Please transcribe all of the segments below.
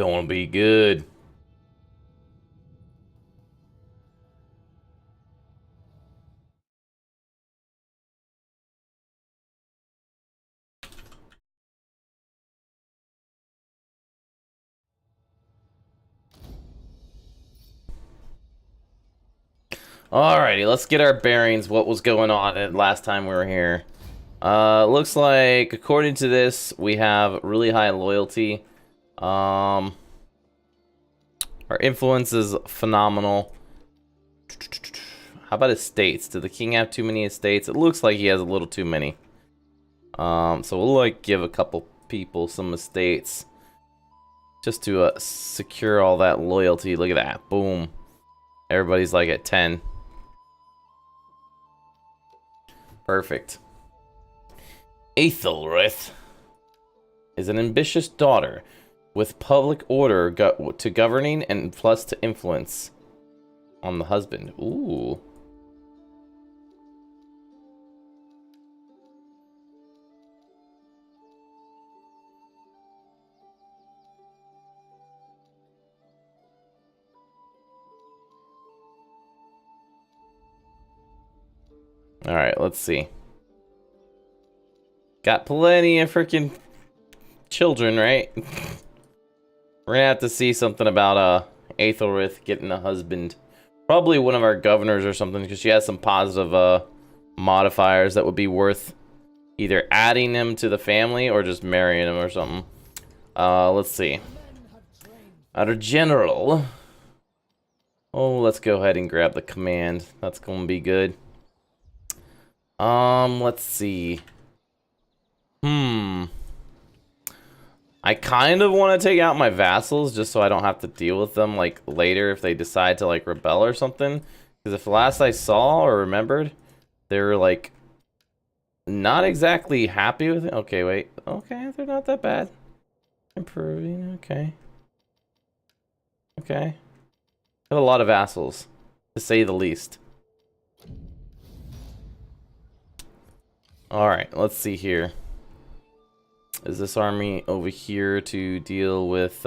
gonna be good. Alrighty, let's get our bearings. What was going on at last time we were here? Looks like, according to this, we have really high loyalty. Our influence is phenomenal. How about estates? Did the king have too many estates? It looks like he has a little too many. So we'll like give a couple people some estates just to secure all that loyalty. Look at that. Boom. Everybody's like at 10. Perfect. Aethelrith is an ambitious daughter with public order to governing and plus to influence on the husband. Ooh. Alright, let's see. Got plenty of freaking children, right? We're gonna have to see something about Aethelrith getting a husband. Probably one of our governors or something, because she has some positive modifiers that would be worth either adding him to the family or just marrying him or something. Let's see. Our general. Oh, let's go ahead and grab the command. That's gonna be good. Let's see. I kind of want to take out my vassals just so I don't have to deal with them like later if they decide to like rebel or something. Because if last I saw or remembered, they were like not exactly happy with it. Okay, wait. Okay, they're not that bad. Improving. Okay. Okay. Have a lot of vassals, to say the least. Alright, let's see here. Is this army over here to deal with,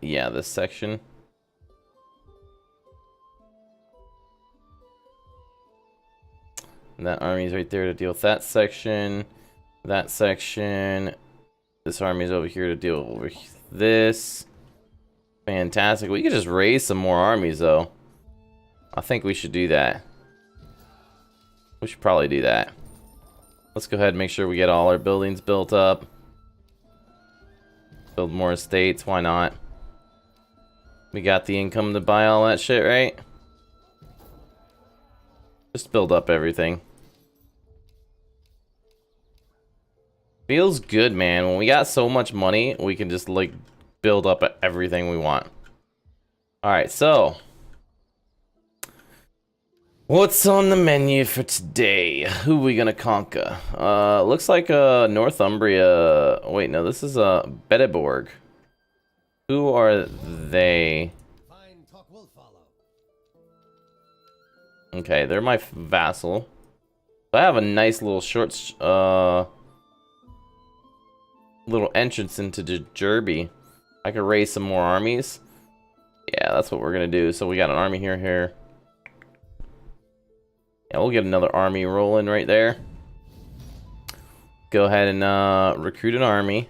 yeah, this section? And that army's right there to deal with that section. That section. This army's over here to deal with this. Fantastic. We could just raise some more armies, though. I think we should do that. We should probably do that. Let's go ahead and make sure we get all our buildings built up. Build more estates, why not? We got the income to buy all that shit, right? Just build up everything. Feels good, man. When we got so much money, we can just, like, build up everything we want. Alright, so... what's on the menu for today? Who are we gonna conquer? Looks like Northumbria. Wait, no, this is Bedeborg. Who are they? Okay, they're my vassal. I have a nice little short little entrance into Derby. I could raise some more armies. Yeah, that's what we're gonna do. So we got an army here. Yeah, we'll get another army rolling right there. Go ahead and recruit an army.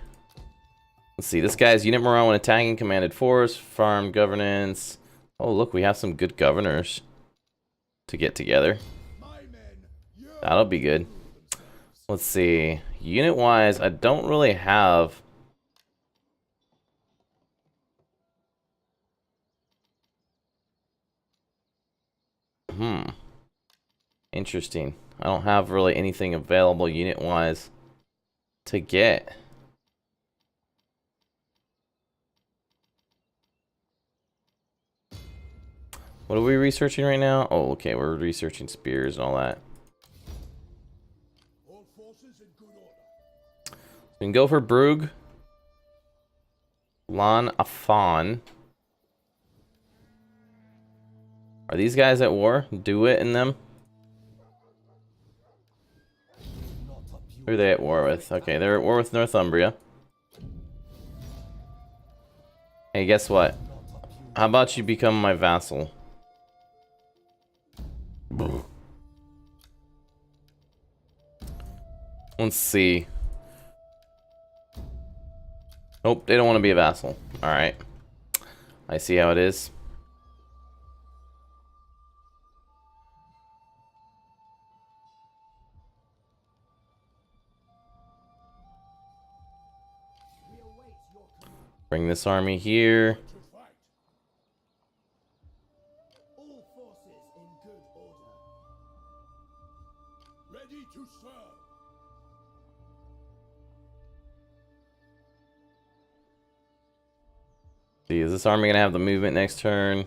Let's see, this guy's unit morale when attacking commanded force, farm governance. Oh, look, we have some good governors to get together. That'll be good. Let's see, unit-wise, I don't really have... Interesting. I don't have really anything available unit-wise to get. What are we researching right now? Oh, okay, we're researching spears and all that. We can go for Brugge. Lan Afan. Are these guys at war? Do it in them? Who are they at war with? Okay, they're at war with Northumbria. Hey, guess what? How about you become my vassal? Let's see. Nope, they don't want to be a vassal. Alright. I see how it is. Bring this army here. All forces in good order. Ready to serve. See, is this army gonna have the movement next turn?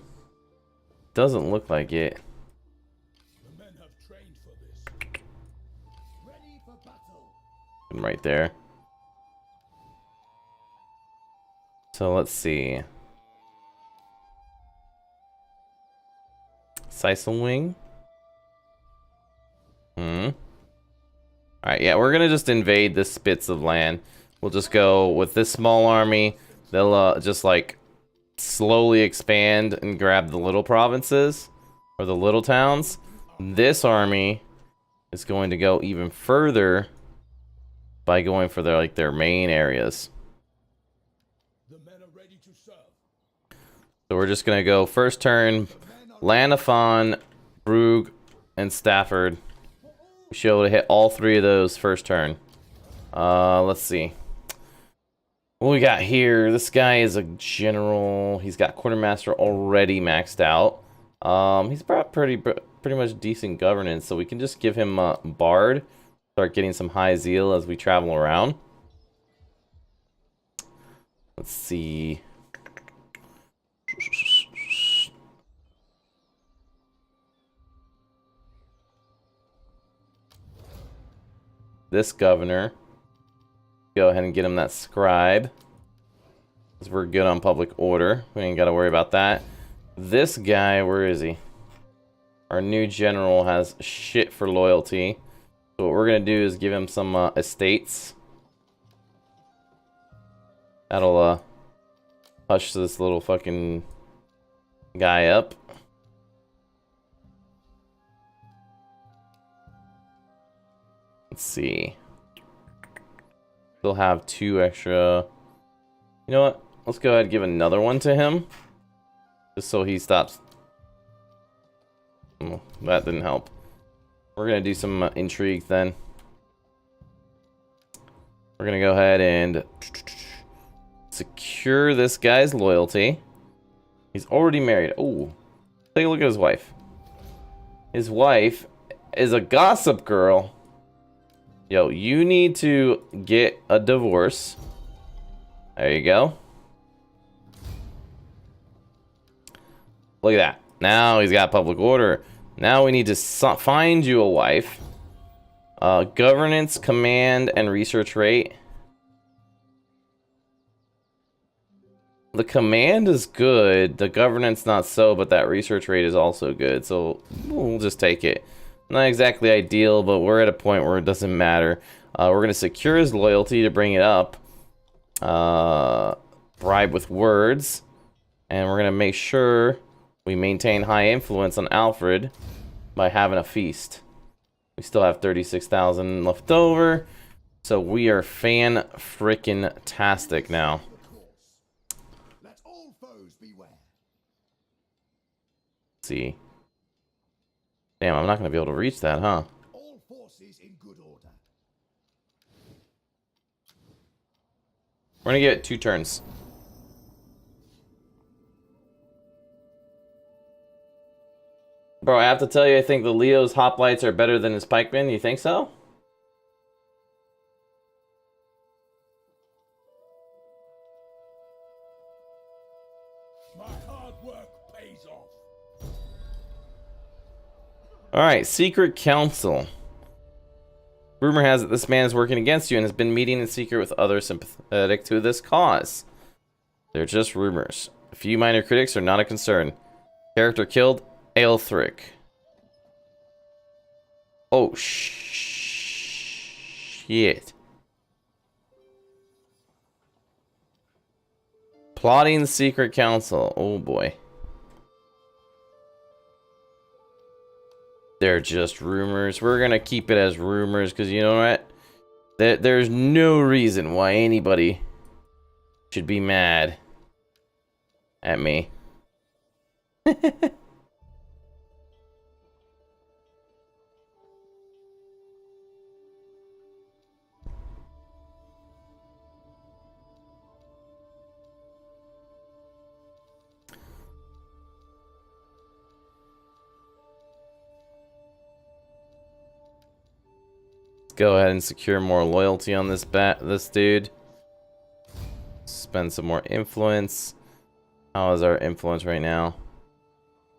Doesn't look like it. The men have trained for this. Ready for battle. Right there. So let's see. Sisal Wing. Alright, yeah, we're gonna just invade this spits of land. We'll just go with this small army. They'll just like slowly expand and grab the little provinces or the little towns. This army is going to go even further by going for their main areas. The men are ready to serve. So we're just gonna go first turn, Lanafon, Brugge, and Stafford. We should be able to hit all three of those first turn. Let's see. What we got here? This guy is a general. He's got quartermaster already maxed out. He's brought pretty much decent governance, so we can just give him Bard. Start getting some high zeal as we travel around. Let's see. This governor. Go ahead and get him that scribe. Because we're good on public order. We ain't got to worry about that. This guy, where is he? Our new general has shit for loyalty. So what we're going to do is give him some estates. That'll hush this little fucking guy up. Let's see. Still have 2 extra. You know what? Let's go ahead and give another one to him. Just so he stops. Oh, that didn't help. We're going to do some intrigue then. We're going to go ahead and secure this guy's loyalty. He's already married. Oh, take a look at his wife. His wife is a gossip girl. Yo, you need to get a divorce. There you go. Look at that. Now he's got public order. Now we need to find you a wife. Governance, command, and research rate. The command is good. The governance not so, but that research rate is also good. So we'll just take it. Not exactly ideal, but we're at a point where it doesn't matter. We're going to secure his loyalty to bring it up. Bribe with words. And we're going to make sure we maintain high influence on Alfred by having a feast. We still have 36,000 left over. So we are fan-frickin-tastic now. Let all foes beware. Let's see. Damn, I'm not going to be able to reach that, huh? All forces in good order. We're going to get 2 turns. Bro, I have to tell you, I think the Leo's hoplites are better than his pikemen. You think so? My hard work pays off. Alright, Secret Council. Rumor has it this man is working against you and has been meeting in secret with others sympathetic to this cause. They're just rumors. A few minor critics are not a concern. Character killed, Aelthric. Oh, shit. Plotting the secret council. Oh boy. They're just rumors. We're gonna keep it as rumors because you know what? There's no reason why anybody should be mad at me. Go ahead and secure more loyalty on this dude. Spend some more influence. How is our influence right now?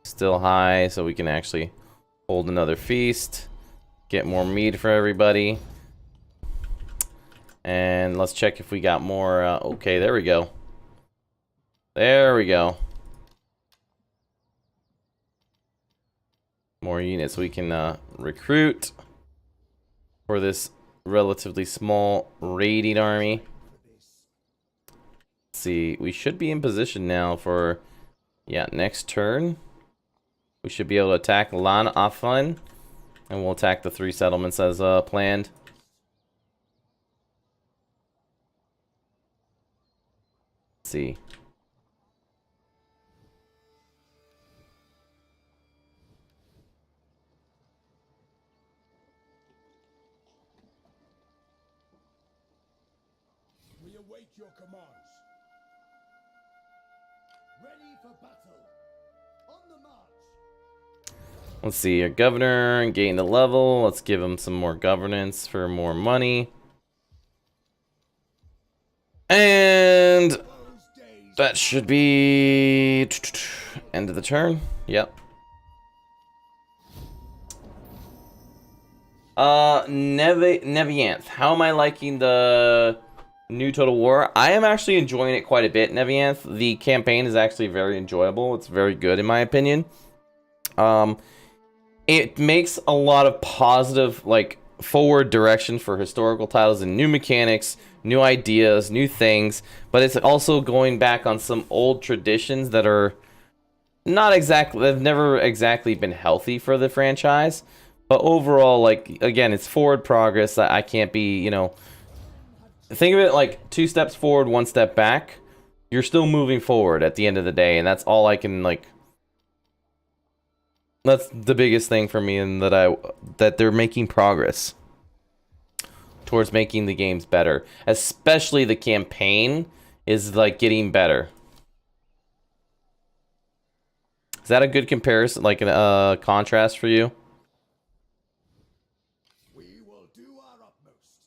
Still high, so we can actually hold another feast. Get more meat for everybody. And let's check if we got more. Okay, there we go. There we go. More units we can recruit for this relatively small raiding army. Let's see, we should be in position now for, yeah, next turn. We should be able to attack Lan Afan, and we'll attack the 3 settlements as planned. Let's see. We await your commands. Ready for battle. On the march. Let's see, our governor gained a level. Let's give him some more governance for more money. And that should be end of the turn. Yep. Nevianth. How am I liking the new Total War? I am actually enjoying it quite a bit, Nevianth. The campaign is actually very enjoyable. It's very good in my opinion. It makes a lot of positive, like, forward direction for historical titles and new mechanics, new ideas, new things, but it's also going back on some old traditions that are not exactly, they've never exactly been healthy for the franchise. But overall, like, again, it's forward progress. I can't be, you know, think of it like 2 steps forward, 1 step back. You're still moving forward at the end of the day, and that's all I can, like, that's the biggest thing for me, and that they're making progress towards making the games better. Especially the campaign is, like, getting better. Is that a good comparison, like a contrast for you? We will do our utmost.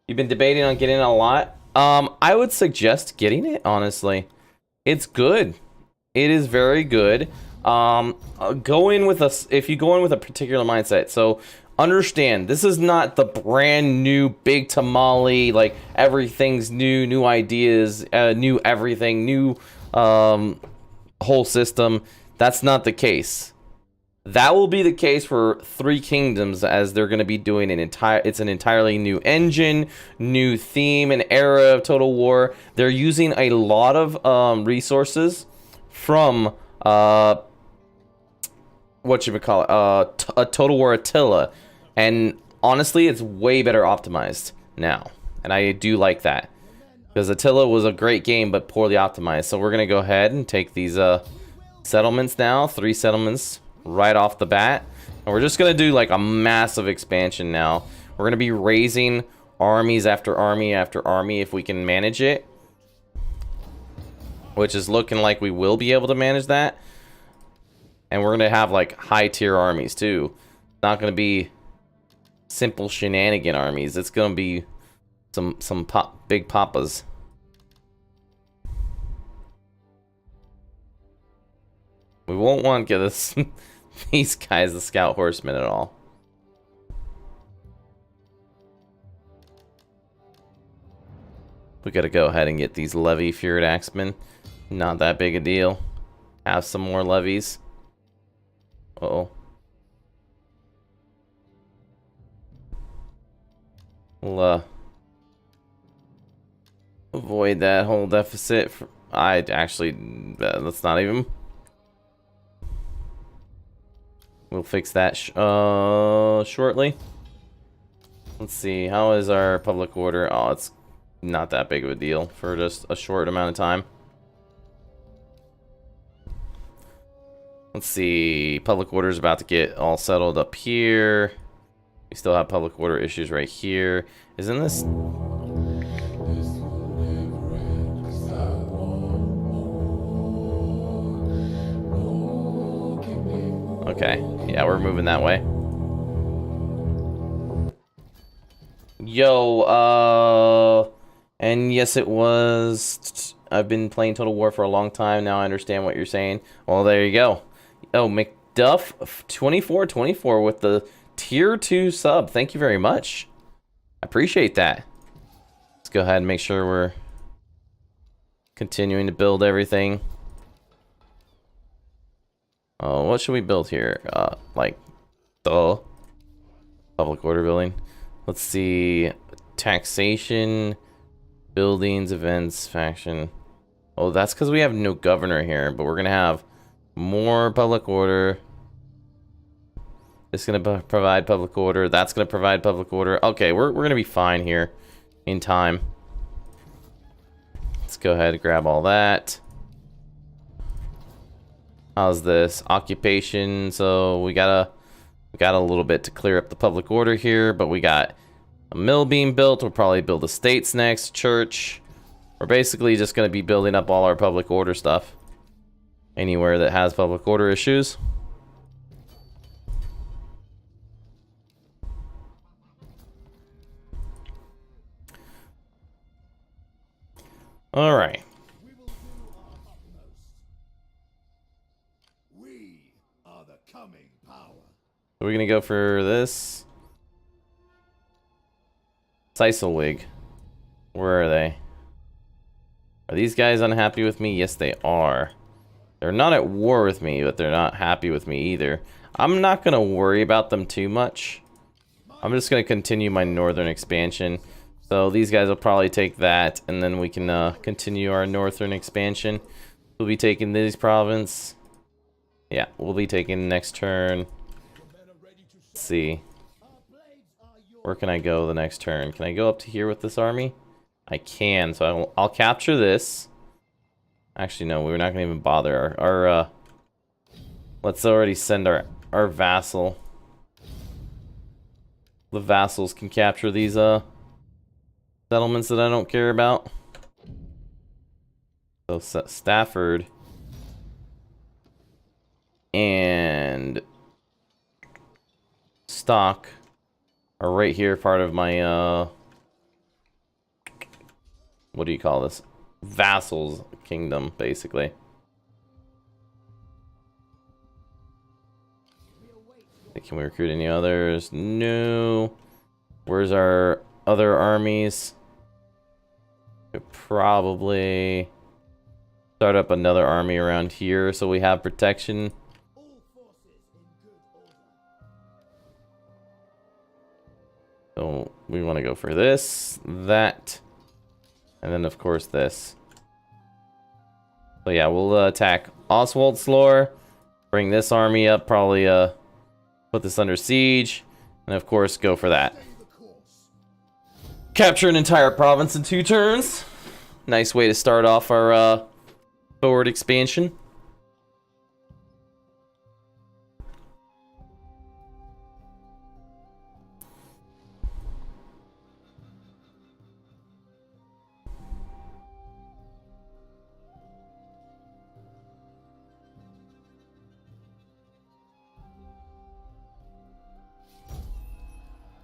You've been debating on getting it a lot. I would suggest getting it, honestly. It's good. It is very good. Go in with if you go in with a particular mindset. So understand, this is not the brand new big tamale, like everything's new, new ideas, new everything, new whole system. That's not the case. That will be the case for 3 Kingdoms, as they're going to be doing it's an entirely new engine, new theme and era of Total War. They're using a lot of resources from what a Total War Attila, and honestly, it's way better optimized now, and I do like that, because Attila was a great game but poorly optimized. So we're gonna go ahead and take these settlements now, 3 settlements right off the bat, and we're just gonna do like a massive expansion now. We're gonna be raising armies after army after army if we can manage it, which is looking like we will be able to manage that. And we're gonna have like high tier armies too. Not gonna be simple shenanigan armies. It's gonna be some big papas. We won't want to get this these guys the scout horsemen at all. We gotta go ahead and get these levy feared axemen. Not that big a deal. Have some more levies. Uh-oh. We'll avoid that whole deficit. I actually, let's not even. We'll fix that shortly. Let's see, how is our public order? Oh, it's not that big of a deal for just a short amount of time. Let's see, public order is about to get all settled up here. We still have public order issues right here. Isn't this? Okay, yeah, we're moving that way. Yo, and yes, it was. I've been playing Total War for a long time now. I understand what you're saying. Well, there you go. Oh, McDuff 2424 with the tier 2 sub. Thank you very much. I appreciate that. Let's go ahead and make sure we're continuing to build everything. Oh, what should we build here? Like the public order building. Let's see, taxation, buildings, events, faction. Oh, that's because we have no governor here, but we're gonna have more public order. It's gonna provide public order. That's gonna provide public order. Okay, we're gonna be fine here in time. Let's go ahead and grab all that. How's this occupation? So we got a little bit to clear up the public order here, but we got a mill being built. We'll probably build estates next, church. We're basically just going to be building up all our public order stuff anywhere that has public order issues. All right. We will do our utmost. We are the coming power. So we're going to go for this. Seiselwig. Where are they? Are these guys unhappy with me? Yes, they are. They're not at war with me, but they're not happy with me either. I'm not going to worry about them too much. I'm just going to continue my northern expansion. So these guys will probably take that, and then we can continue our northern expansion. We'll be taking this province. Yeah, we'll be taking next turn. Let's see. Where can I go the next turn? Can I go up to here with this army? I can, so I'll capture this. Actually, no, we're not going to even bother. Let's already send our vassal. The vassals can capture these settlements that I don't care about. So Stafford and Stock are right here, part of my what do you call this? Vassals kingdom, basically. Can we recruit any others? No. Where's our other armies? Could probably start up another army around here so we have protection. So we want to go for this, that, and then of course this. So yeah, we'll attack Oswaldslore, bring this army up, probably put this under siege, and of course go for that. Capture an entire province in 2 turns. Nice way to start off our forward expansion.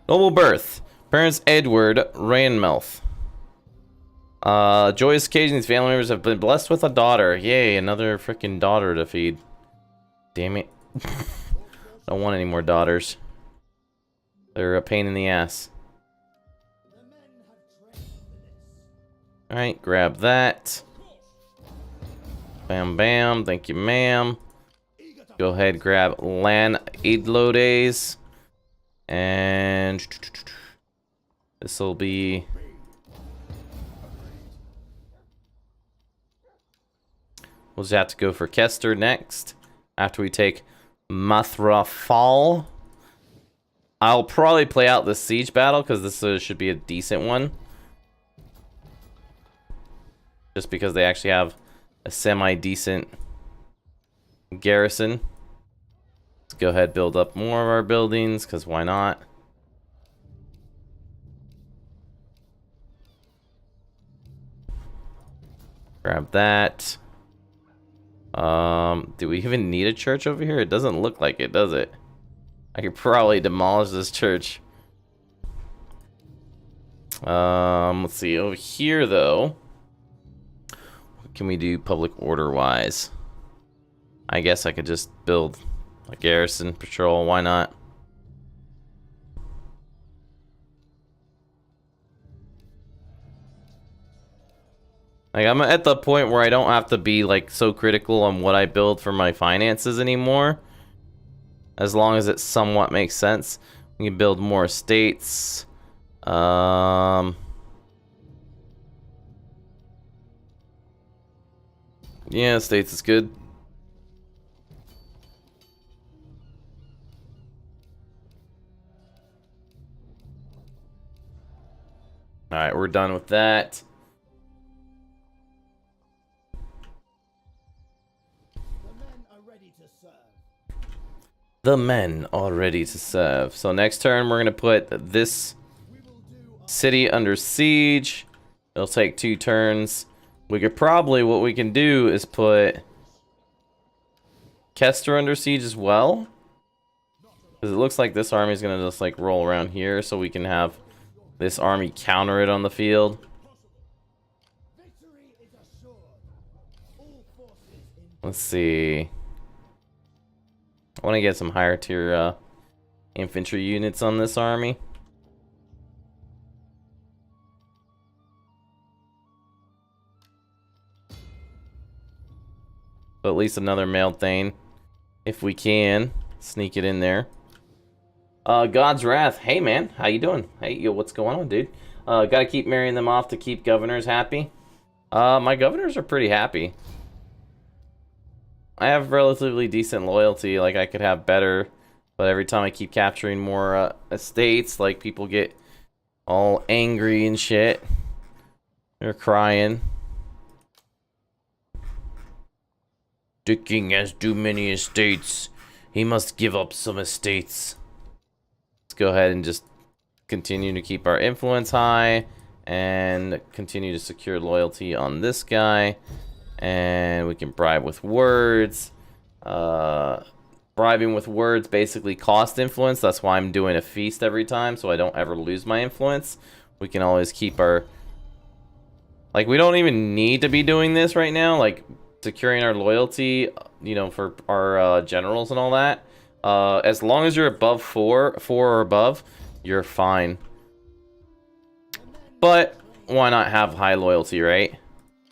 Noble birth. Parents Edward Rainmouth. Joyous occasion, these family members have been blessed with a daughter. Yay, another freaking daughter to feed. Damn it. Don't want any more daughters. They're a pain in the ass. Alright, grab that. Bam bam, thank you ma'am. Go ahead, grab Lan Aidlodes. And this will be We'll just have to go for Kester next. After we take Mathrafal. I'll probably play out this siege battle because this should be a decent one. Just because they actually have a semi-decent garrison. Let's go ahead and build up more of our buildings because why not? Grab that. Do we even need a church over here? It doesn't look like it, does it? I could probably demolish this church. Let's see. Over here, though, what can we do public order-wise? I guess I could just build a garrison patrol. Why not? Like, I'm at the point where I don't have to be, like, so critical on what I build for my finances anymore. As long as it somewhat makes sense. We can build more estates. Yeah, estates is good. Alright, we're done with that. The men are ready to serve. So next turn, we're going to put this city under siege. It'll take 2 turns. We could probably, what we can do is put Kester under siege as well. Because it looks like this army is going to just like roll around here. So we can have this army counter it on the field. Let's see. I want to get some higher tier infantry units on this army. But at least another mailed Thane, if we can sneak it in there. God's Wrath. Hey man, how you doing? Hey yo, what's going on, dude? Gotta keep marrying them off to keep governors happy. My governors are pretty happy. I have relatively decent loyalty, like I could have better, but every time I keep capturing more estates, like people get all angry and shit. They're crying. The king has too many estates. He must give up some estates. Let's go ahead and just continue to keep our influence high and continue to secure loyalty on this guy. And we can bribe with words. Bribing with words basically cost influence. That's why I'm doing a feast every time, so I don't ever lose my influence. We can always keep our... Like, we don't even need to be doing this right now. Like, securing our loyalty, you know, for our generals and all that. As long as you're above 4 or above, you're fine. But why not have high loyalty, right?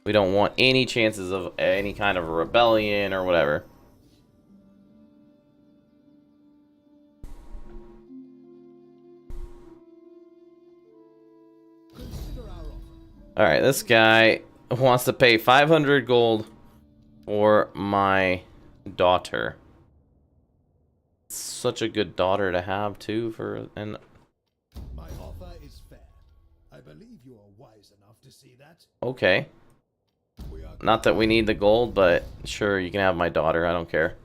We don't want any chances of any kind of a rebellion or whatever. Alright, this guy wants to pay 500 gold for my daughter. Such a good daughter to have, too, for... and. My offer is fair. I believe you are wise enough to see that. Okay. Not that we need the gold, but sure, you can have my daughter. I don't care.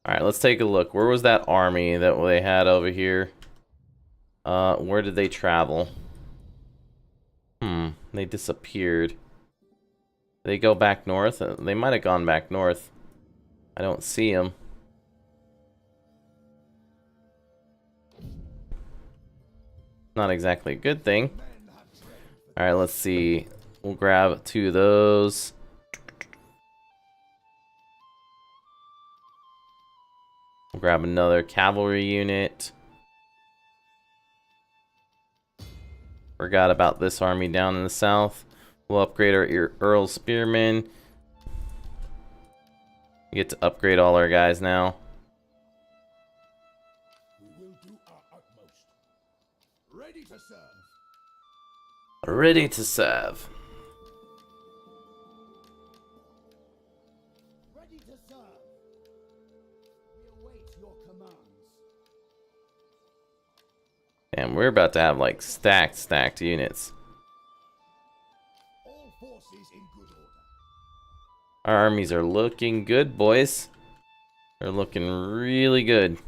Alright, let's take a look. Where was that army that they had over here? Where did they travel? They disappeared. They go back north? They might have gone back north. I don't see them. Not exactly a good thing. Alright, let's see. We'll grab 2 of those. We'll grab another cavalry unit. Forgot about this army down in the south. We'll upgrade our Earl Spearmen. We get to upgrade all our guys now. to serve. Ready to serve. Ready to serve. We await your commands. And we're about to have like stacked units. All forces in good order. Our armies are looking good, boys. They're looking really good.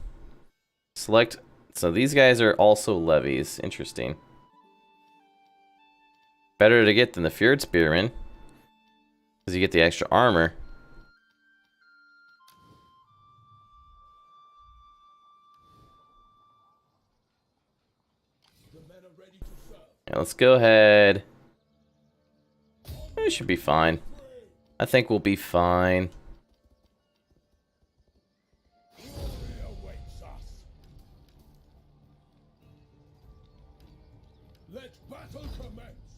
Select. So these guys are also levies. Interesting. Better to get than the Fjord Spearmen, because you get the extra armor. The men are ready to serve. Yeah, let's go ahead. We should be fine. I think we'll be fine. Glory awaits us. Let battle commence.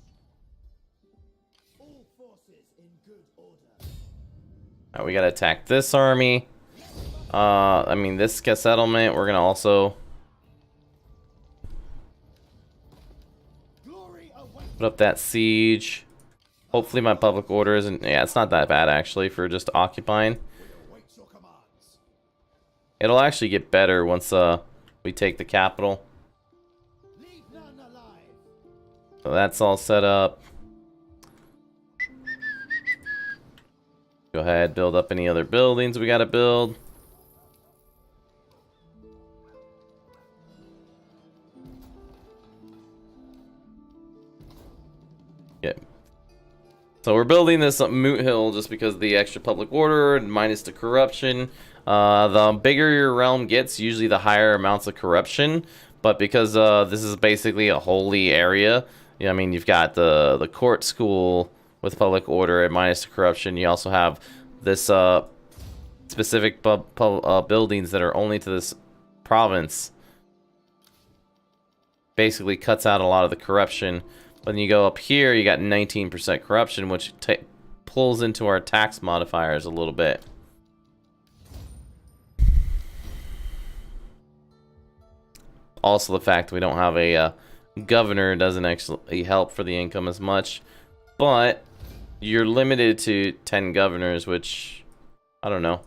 All forces in good order. Now we gotta attack this army. I mean this settlement. We're gonna also Glory awaits. put up that siege. Hopefully my public order isn't. Yeah, it's not that bad actually for just occupying. We await your commands. It'll actually get better once we take the capital. Leave none alive. So that's all set up. Go ahead, build up any other buildings we gotta build. Yeah. So we're building this Moot Hill just because of the extra public order and minus the corruption. The bigger your realm gets, usually the higher amounts of corruption. But because this is basically a holy area, I mean, you've got the court school with public order and minus the corruption. You also have this specific buildings that are only to this province. Basically cuts out a lot of the corruption. When you go up here, you got 19% corruption, which pulls into our tax modifiers a little bit. Also, the fact that we don't have a governor doesn't actually help for the income as much. But you're limited to 10 governors, which, I don't know.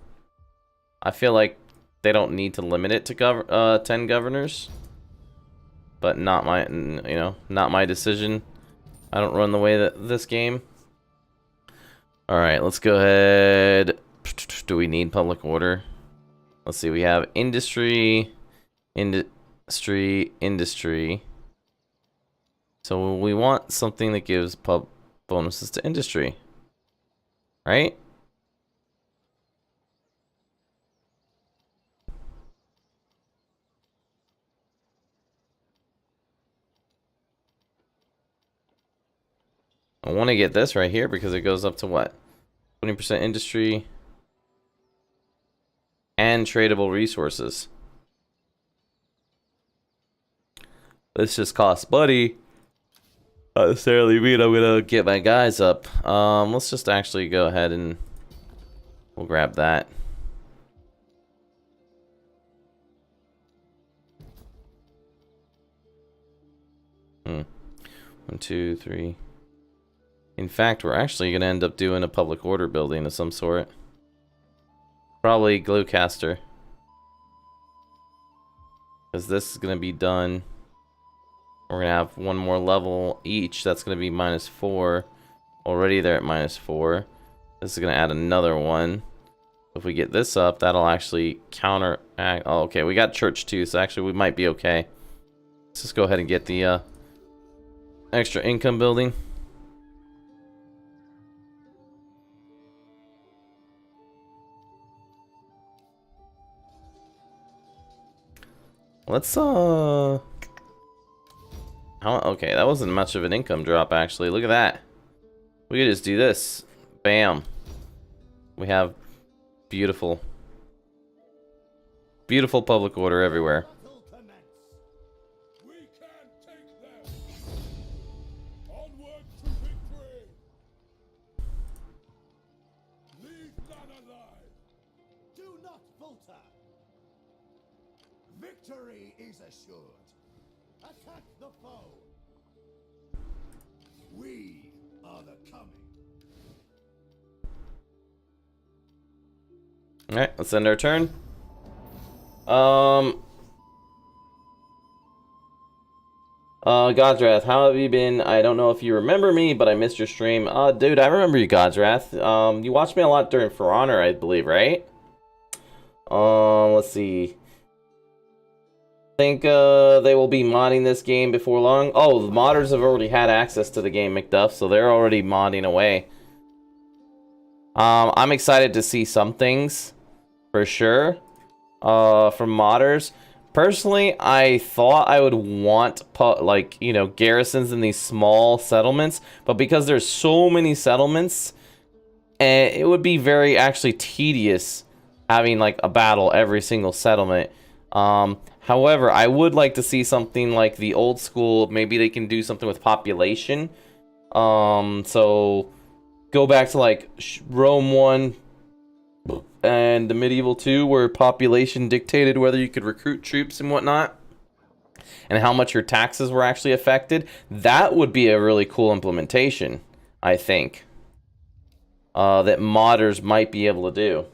I feel like they don't need to limit it to 10 governors. But not my, not my decision. I don't run the way that this game. All right, let's go ahead. Do we need public order? Let's see. We have industry. So we want something that gives bonuses to industry, right? I want to get this right here because it goes up to what? 20% industry and tradable resources. This just costs money. Not necessarily mean I'm gonna get my guys up. Let's just actually go ahead and we'll grab that. One, two, three. In fact, we're actually gonna end up doing a public order building of some sort. Probably Gluecaster. Because this is gonna be done. We're gonna have one more level each. That's gonna be -4. Already they're at -4. This is gonna add another one. If we get this up, that'll actually counteract. Oh, okay, we got church too, so actually we might be okay. Let's just go ahead and get the extra income building. Let's okay, that wasn't much of an income drop actually. Look at that. We could just do this. Bam. We have beautiful public order everywhere. Battle commence. We can take them. Onward to victory. Leave none alive. Do not falter. Victory is assured. Attack the foe. We are the coming. Alright, let's end our turn. Godswrath, how have you been? I don't know if you remember me, but I missed your stream. Dude, I remember you, Godswrath. You watched me a lot during For Honor, I believe, right? Let's see. I think, they will be modding this game before long. Oh, the modders have already had access to the game, McDuff, so they're already modding away. I'm excited to see some things, for sure, from modders. Personally, I thought I would want, like, you know, garrisons in these small settlements, but because there's so many settlements, it would be very, actually, tedious having, like, a battle every single settlement. However, I would like to see something like the old school. Maybe they can do something with population. So, go back to, like, Rome 1 and the Medieval 2, where population dictated whether you could recruit troops and whatnot, and how much your taxes were actually affected. That would be a really cool implementation, I think, that modders might be able to do.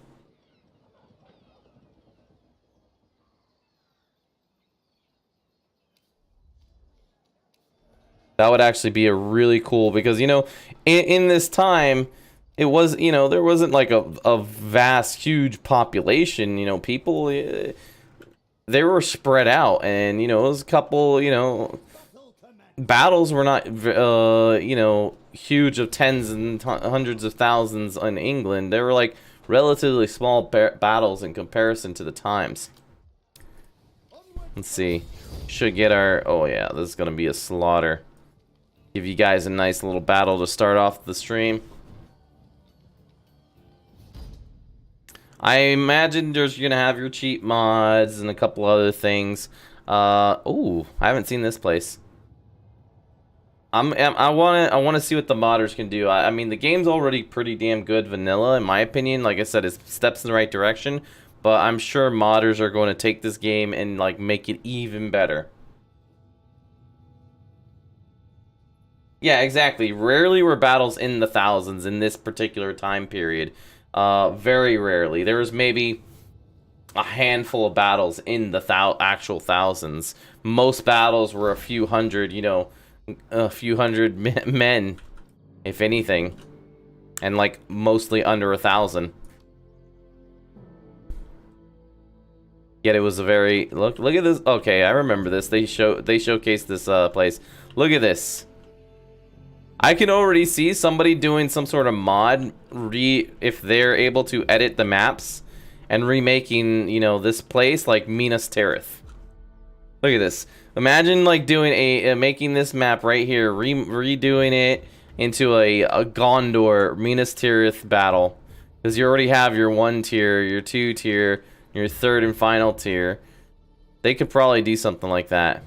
That would actually be a really cool, because, you know, in this time, it was, you know, there wasn't like a vast, huge population, you know, people, they were spread out, and, you know, it was a couple, you know, battles were not, you know, huge of tens and hundreds of thousands in England. They were like relatively small battles in comparison to the times. Let's see. Should get our, oh yeah, this is going to be a slaughter. Give you guys a nice little battle to start off the stream. I imagine you're gonna have your cheat mods and a couple other things. Ooh, I haven't seen this place. I wanna see what the modders can do. I mean, the game's already pretty damn good vanilla, in my opinion. Like I said, it's steps in the right direction. But I'm sure modders are going to take this game and like make it even better. Yeah, exactly. Rarely were battles in the thousands in this particular time period. Very rarely. There was maybe a handful of battles in the actual thousands. Most battles were a few hundred, you know, a few hundred men, if anything. And, like, mostly under 1,000. Yet it was a very... Look at this. Okay, I remember this. They showcased this place. Look at this. I can already see somebody doing some sort of mod, if they're able to edit the maps, and remaking, you know, this place like Minas Tirith. Look at this. Imagine like doing making this map right here, redoing it into a Gondor Minas Tirith battle, because you already have your 1 tier, your 2 tier, your 3rd and final tier. They could probably do something like that.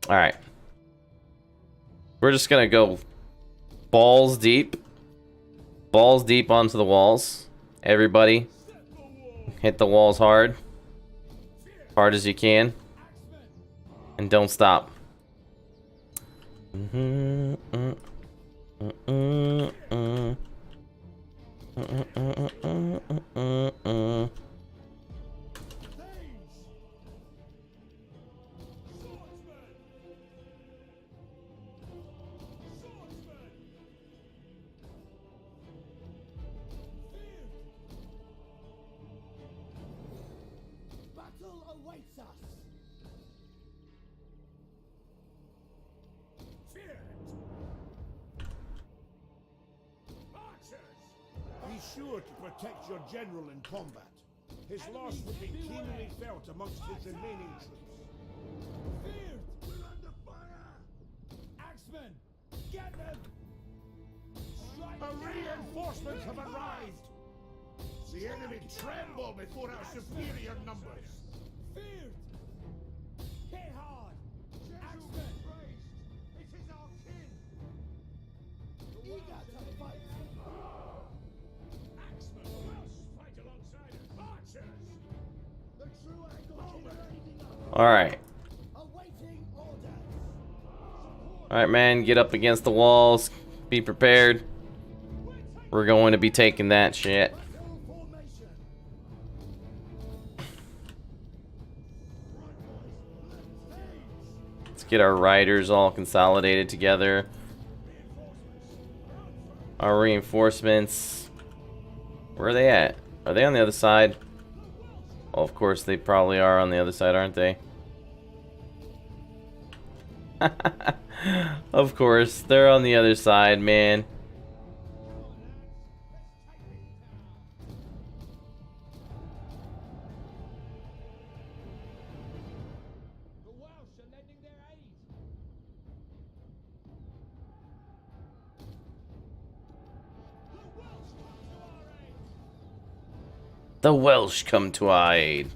Alright. We're just gonna go balls deep. Balls deep onto the walls. Everybody, hit the walls hard. Hard as you can. And don't stop. Sure to protect your general in combat. His loss would be keenly felt amongst his remaining troops. Feared! We're under fire! Axemen, get them! Reinforcements have arrived! The enemy tremble before our superior numbers. Feared! Hit hard! Axemen! It is our king! Alright. Awaiting orders. Alright, man. Get up against the walls. Be prepared. We're going to be taking that shit. Full formation. Let's get our riders all consolidated together. Our reinforcements. Where are they at? Are they on the other side? Well, of course they probably are on the other side, aren't they? Of course, they're on the other side, man. The Welsh are lending their aid. The Welsh come to our aid.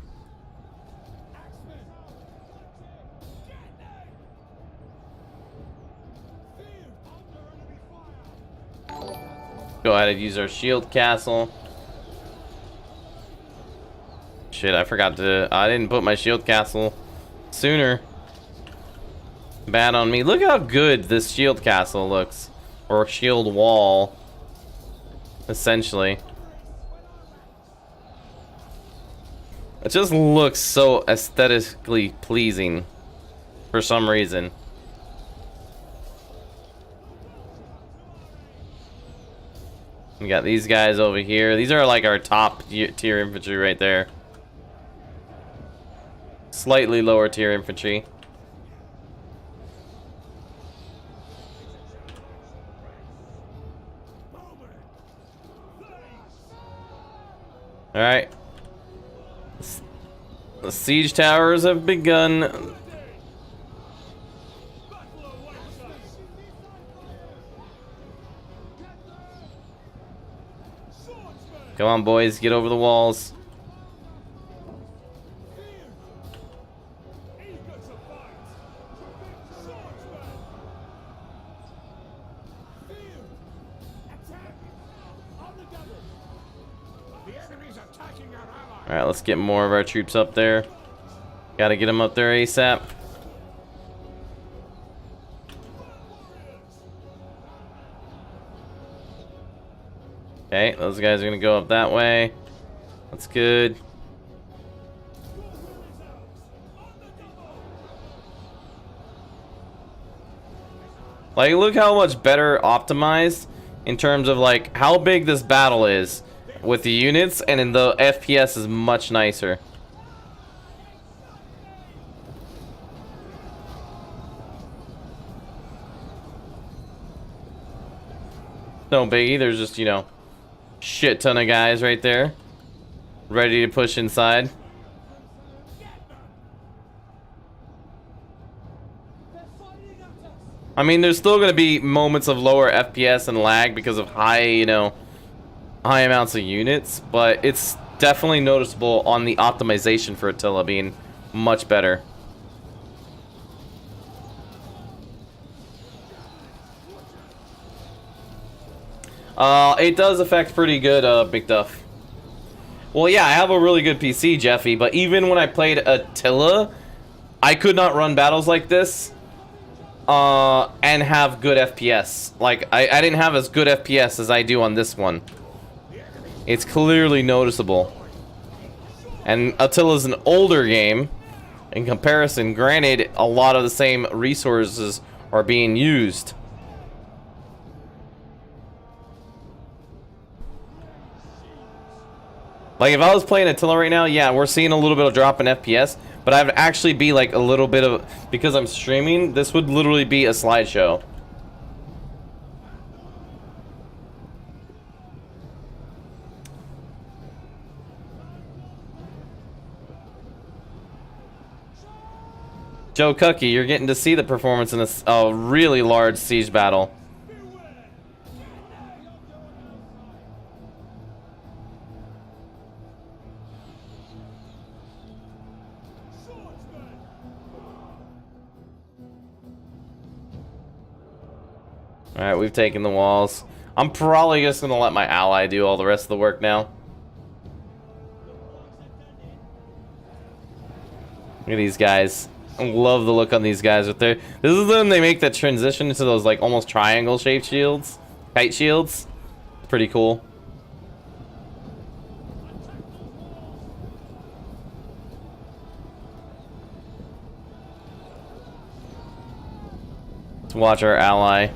Go ahead and use our shield castle. Shit, I forgot to... I didn't put my shield castle sooner. Bad on me. Look how good this shield castle looks. Or shield wall. Essentially. It just looks so aesthetically pleasing. For some reason. We got these guys over here. These are like our top tier infantry right there. Slightly lower tier infantry. Alright. The siege towers have begun. Come on, boys, get over the walls. Alright, let's get more of our troops up there. Gotta get them up there ASAP. Okay, those guys are gonna go up that way. That's good. Like, look how much better optimized in terms of like how big this battle is with the units, and in the FPS is much nicer. No biggie, there's just, you know, shit ton of guys right there ready to push inside. I mean, there's still gonna be moments of lower FPS and lag because of high, you know, high amounts of units, but it's definitely noticeable on the optimization for Attila being much better. It does affect pretty good, Big Duff. Well, yeah, I have a really good PC, Jeffy, but even when I played Attila, I could not run battles like this, and have good FPS. Like, I didn't have as good FPS as I do on this one. It's clearly noticeable. And Attila's an older game in comparison. Granted, a lot of the same resources are being used. Like, if I was playing Attila right now, yeah, we're seeing a little bit of drop in FPS, but I would actually be like a little bit of, because I'm streaming, this would literally be a slideshow. Joe Cucky, you're getting to see the performance in a really large siege battle. Alright, we've taken the walls. I'm probably just gonna let my ally do all the rest of the work now. at these guys. I love the look on these guys right there. This is when they make that transition into those like almost triangle shaped shields. Kite shields. Pretty cool. Let's watch our ally.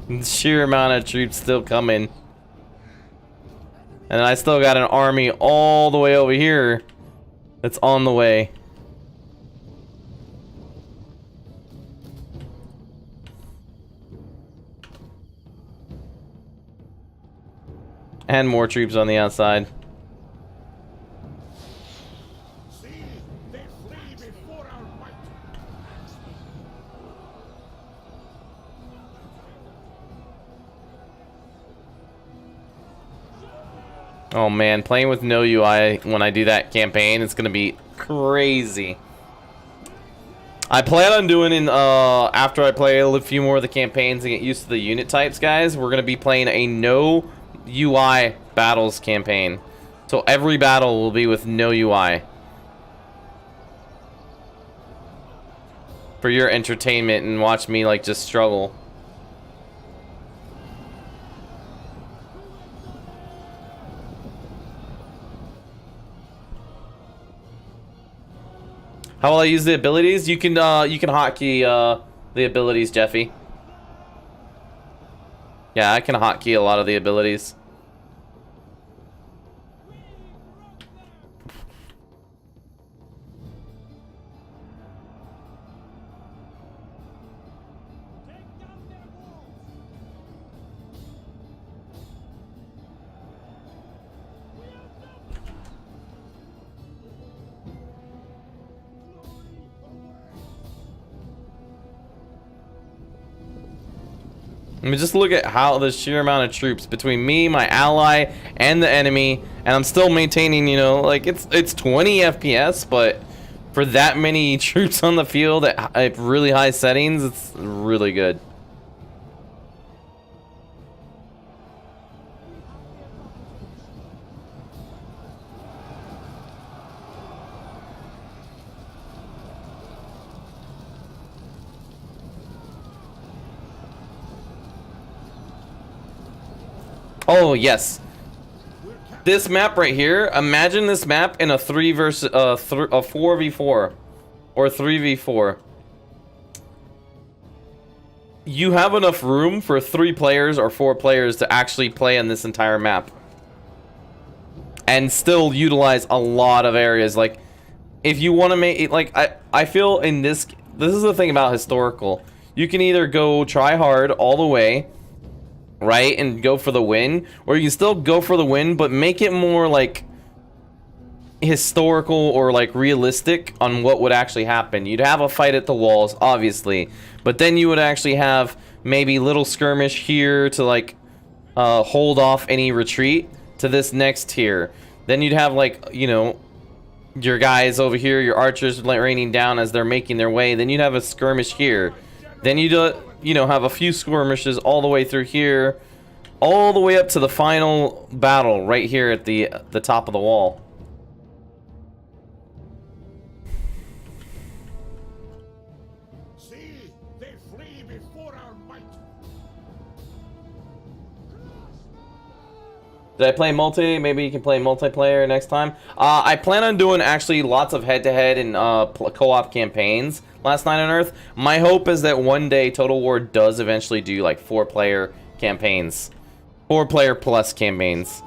The sheer amount of troops still coming. And I still got an army all the way over here that's on the way. And more troops on the outside. See, they flee before our might. Oh man, playing with no UI when I do that campaign, it's gonna be crazy. I plan on doing in after I play a few more of the campaigns and get used to the unit types, guys. We're gonna be playing a no UI battles campaign. So every battle will be with no UI. For your entertainment and watch me like just struggle. How will I use the abilities? You can hotkey the abilities, Jeffy. Yeah, I can hotkey a lot of the abilities. I mean, just look at how the sheer amount of troops between me, my ally, and the enemy, and I'm still maintaining, you know, like it's 20 FPS, but for that many troops on the field at really high settings, it's really good. Oh yes, this map right here. Imagine this map in a 4v4 or 3v4. You have enough room for 3 players or 4 players to actually play in this entire map, and still utilize a lot of areas. Like, if you want to make it, like I feel in this is the thing about historical. You can either go try hard all the way, right, and go for the win, or you can still go for the win but make it more like historical or like realistic on what would actually happen. You'd have a fight at the walls, obviously, but then you would actually have maybe little skirmish here to like hold off any retreat to this next tier. Then you'd have, like, you know, your guys over here, your archers raining down as they're making their way. Then you'd have a skirmish here. Then you'd you know, have a few skirmishes all the way through here, all the way up to the final battle right here at the top of the wall. See, they flee before our might. Did I play multi? Maybe you can play multiplayer next time. I plan on doing actually lots of head-to-head and co-op campaigns last night on Earth. My hope is that one day Total War does eventually do like 4-player campaigns. 4-player plus campaigns.